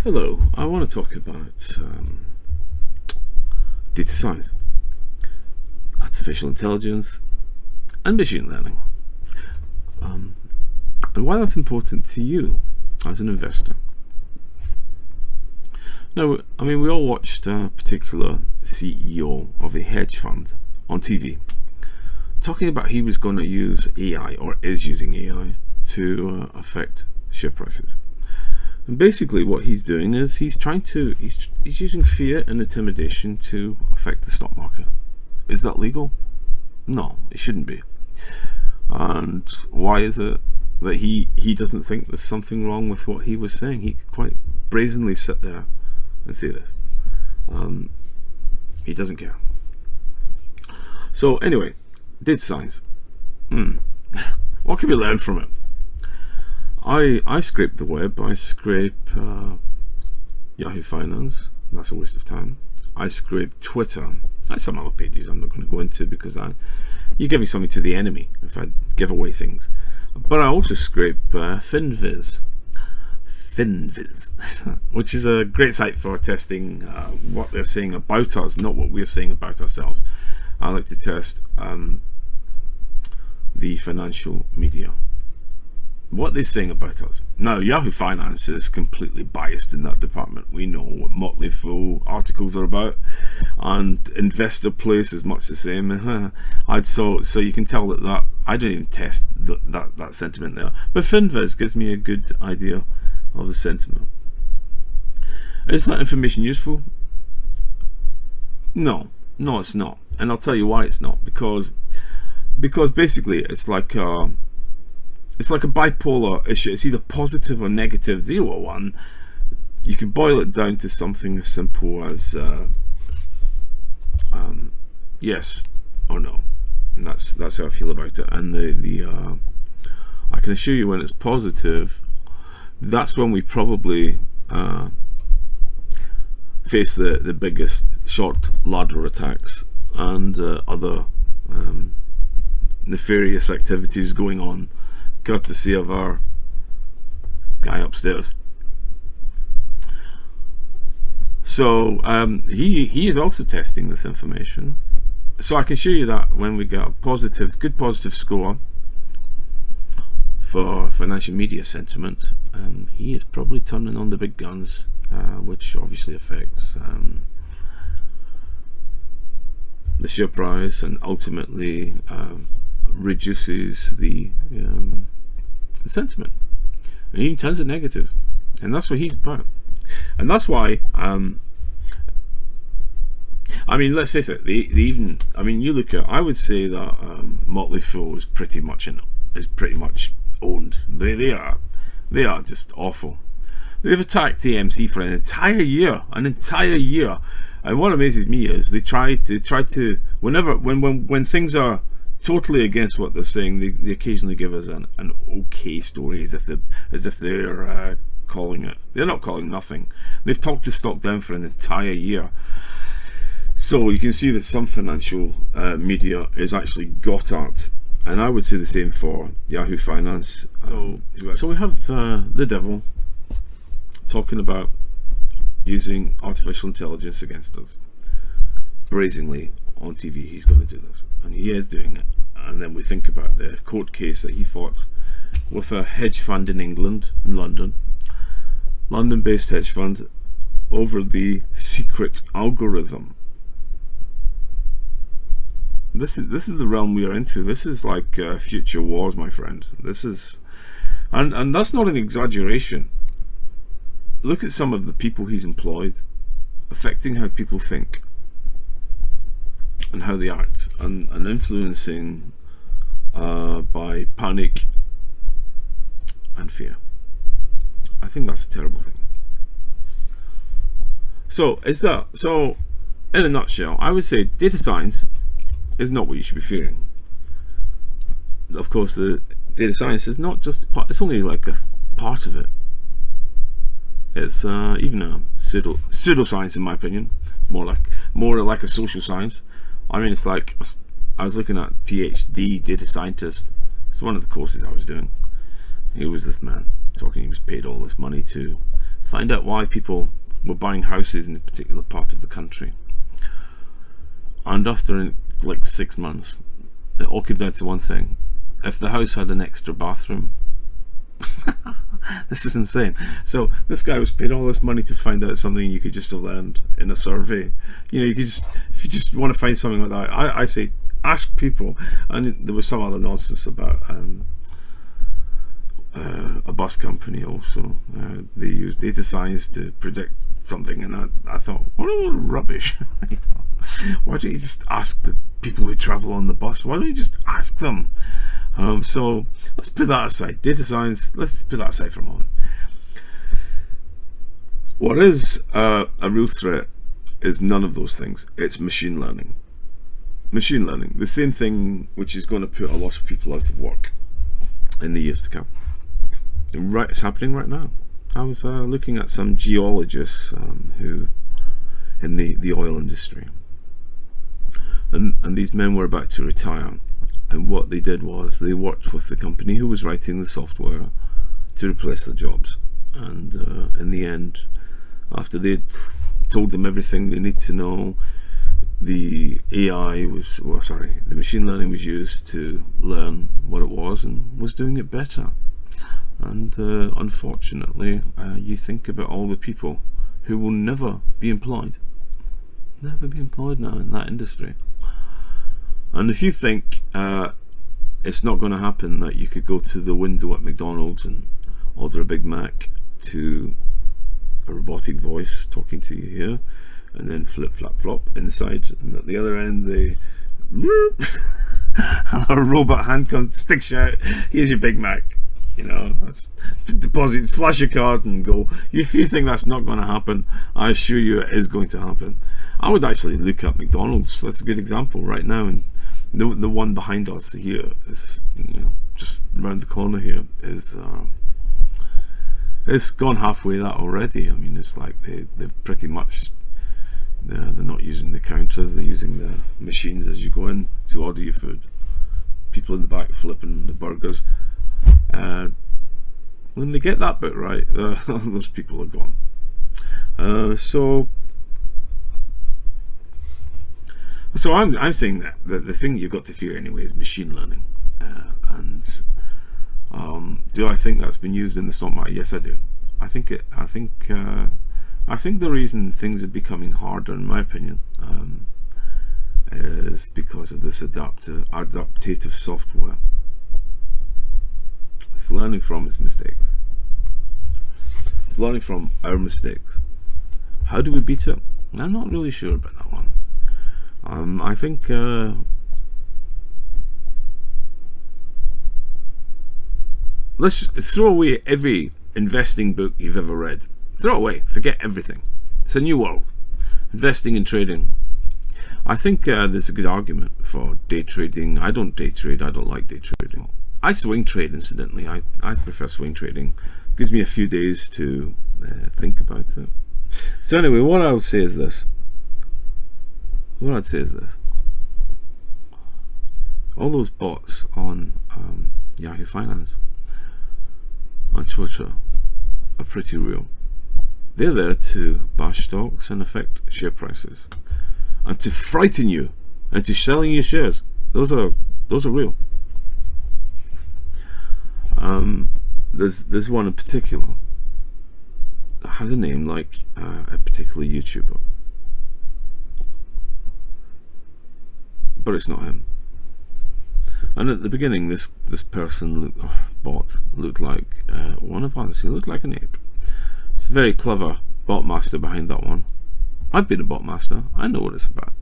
Hello, I want to talk about data science, artificial intelligence, and machine learning, and why that's important to you as an investor. Now, we all watched a particular CEO of a hedge fund on TV talking about he was going to use AI, or is using AI, to affect share prices. And basically what he's doing is he's using fear and intimidation to affect the stock market. Is that legal? No, it shouldn't be. And why is it that he doesn't think there's something wrong with what he was saying? He could quite brazenly sit there and say this. He doesn't care. So anyway, data science. What can we learn from it? I scrape the web. I scrape Yahoo Finance. That's a waste of time. I scrape Twitter. That's some other pages I'm not going to go into because you're giving something to the enemy if I give away things. But I also scrape FinViz, which is a great site for testing what they're saying about us, not what we're saying about ourselves. I like to test the financial media, what they're saying about us. Now, Yahoo Finance is completely biased in that department. We know what Motley Fool articles are about, and Investor Place is much the same. So you can tell that I don't even test that sentiment there. But FinViz gives me a good idea of the sentiment. Is that information useful? No, it's not, and I'll tell you why it's not. Because basically it's like a bipolar issue. It's either positive or negative, 0 or 1. You can boil it down to something as simple as yes or no, and that's how I feel about it. And I can assure you, when it's positive, that's when we probably face the biggest short ladder attacks and other nefarious activities going on, courtesy of our guy upstairs. So he is also testing this information. So I can show you that when we get a good positive score for financial media sentiment, he is probably turning on the big guns, which obviously affects the share price and ultimately reduces the sentiment, and even turns it negative. And that's what he's about. And that's why let's face it, you look at, I would say that Motley Fool is pretty much owned. They are just awful. They've attacked AMC for an entire year, and what amazes me is they try to when things are totally against what they're saying, they occasionally give us an okay story, as if they're calling it. They're not calling nothing. They've talked the stock down for an entire year. So you can see that some financial media is actually got at, and I would say the same for Yahoo Finance. So we have the devil talking about using artificial intelligence against us. Brazenly on TV, he's going to do this, and he is doing it. And then we think about the court case that he fought with a hedge fund in England, in London-based hedge fund, over the secret algorithm. This is the realm we are into. This is like future wars, my friend. This is, and that's not an exaggeration. Look at some of the people he's employed, affecting how people think and how they act, and influencing by panic and fear. I think that's a terrible thing. So in a nutshell, I would say data science is not what you should be fearing. Of course, the data science is not just it's only like a part of it. It's even a pseudoscience, in my opinion. It's more like a social science. It's like, I was looking at PhD data scientist. It's one of the courses I was doing. He was this man talking. He was paid all this money to find out why people were buying houses in a particular part of the country. And after like 6 months, it all came down to one thing: if the house had an extra bathroom. This is insane. So this guy was paid all this money to find out something you could just have learned in a survey. You know, you could just, if you just want to find something like that, I say ask people. And there was some other nonsense about a bus company also. They use data science to predict something, and I thought, what a load of rubbish. Why don't you just ask the people who travel on the bus? Why don't you just ask them? So let's put that aside. Data science, let's put that aside for a moment. What is a real threat is none of those things. It's machine learning. Machine learning, the same thing which is going to put a lot of people out of work in the years to come. Right, it's happening right now. I was looking at some geologists who in the oil industry, and these men were about to retire. And what they did was they worked with the company who was writing the software to replace their jobs. And in the end, after they'd told them everything they need to know, the machine learning was used to learn what it was and was doing it better. And unfortunately, you think about all the people who will never be employed now in that industry. And if you think it's not going to happen that you could go to the window at McDonald's and order a Big Mac to a robotic voice talking to you here, and then flip, flap, flop inside, and at the other end they a robot hand comes, sticks you out, here's your Big Mac. You know, that's deposit, flash your card and go. If you think that's not going to happen, I assure you it is going to happen. I would actually look at McDonald's. That's a good example right now, and the one behind us here is, you know, just around the corner here is it's gone halfway that already. I mean, it's like they've pretty much they're not using the counters, they're using the machines as you go in to order your food. People in the back flipping the burgers. When they get that bit right, those people are gone. So I'm saying that the thing you've got to fear anyway is machine learning. Do I think that's been used in the stock market? Yes, I do. I think the reason things are becoming harder, in my opinion, is because of this adaptive software. It's learning from its mistakes. It's learning from our mistakes. How do we beat it? I'm not really sure about that one. I think let's throw away every investing book you've ever read. Throw it away. Forget everything. It's a new world. Investing and trading. I think there's a good argument for day trading. I don't day trade. I don't like day trading. I swing trade, incidentally. I prefer swing trading. It gives me a few days to think about it. So anyway, what I'd say is this. All those bots on Yahoo Finance, on Twitter, are pretty real. They're there to bash stocks and affect share prices, and to frighten you into selling your shares. Those are real. There's one in particular that has a name like a particular YouTuber, but it's not him. And at the beginning, this person bot looked like one of us. He looked like an ape. It's a very clever bot master behind that one. I've been a bot master. I know what it's about.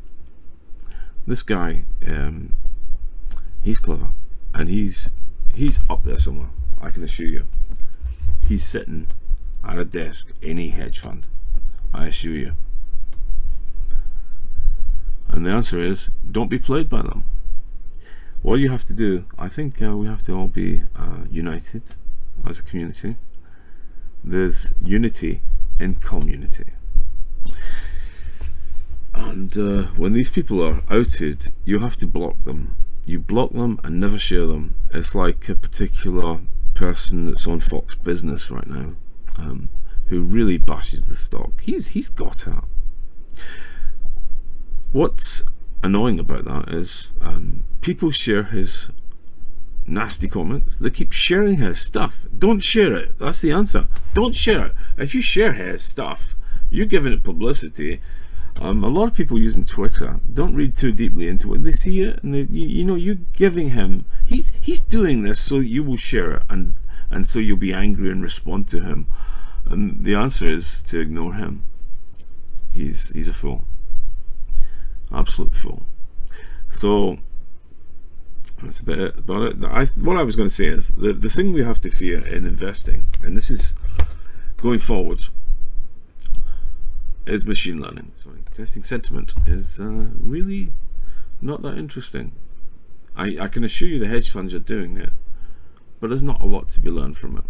This guy, he's clever, and he's up there somewhere. I can assure you. He's sitting at a desk in a hedge fund. I assure you. And the answer is, don't be played by them. What you have to do, I think we have to all be united as a community. There's unity in community. And when these people are outed, you have to block them. You block them and never share them. It's like a particular person that's on Fox Business right now, who really bashes the stock. He's got it. What's annoying about that is people share his nasty comments. They keep sharing his stuff. Don't share it. That's the answer. Don't share it. If you share his stuff, you're giving it publicity. A lot of people using Twitter don't read too deeply into it. They see it, and you're giving him. He's doing this so you will share it, and so you'll be angry and respond to him. And the answer is to ignore him. He's a fool, absolute fool. So that's about it. What I was going to say is the thing we have to fear in investing, and this is going forwards, is machine learning. Sorry, testing sentiment is really not that interesting. I can assure you the hedge funds are doing it, but there's not a lot to be learned from it.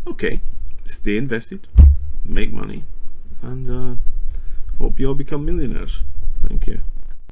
Okay, stay invested, make money, and hope you all become millionaires. Thank you.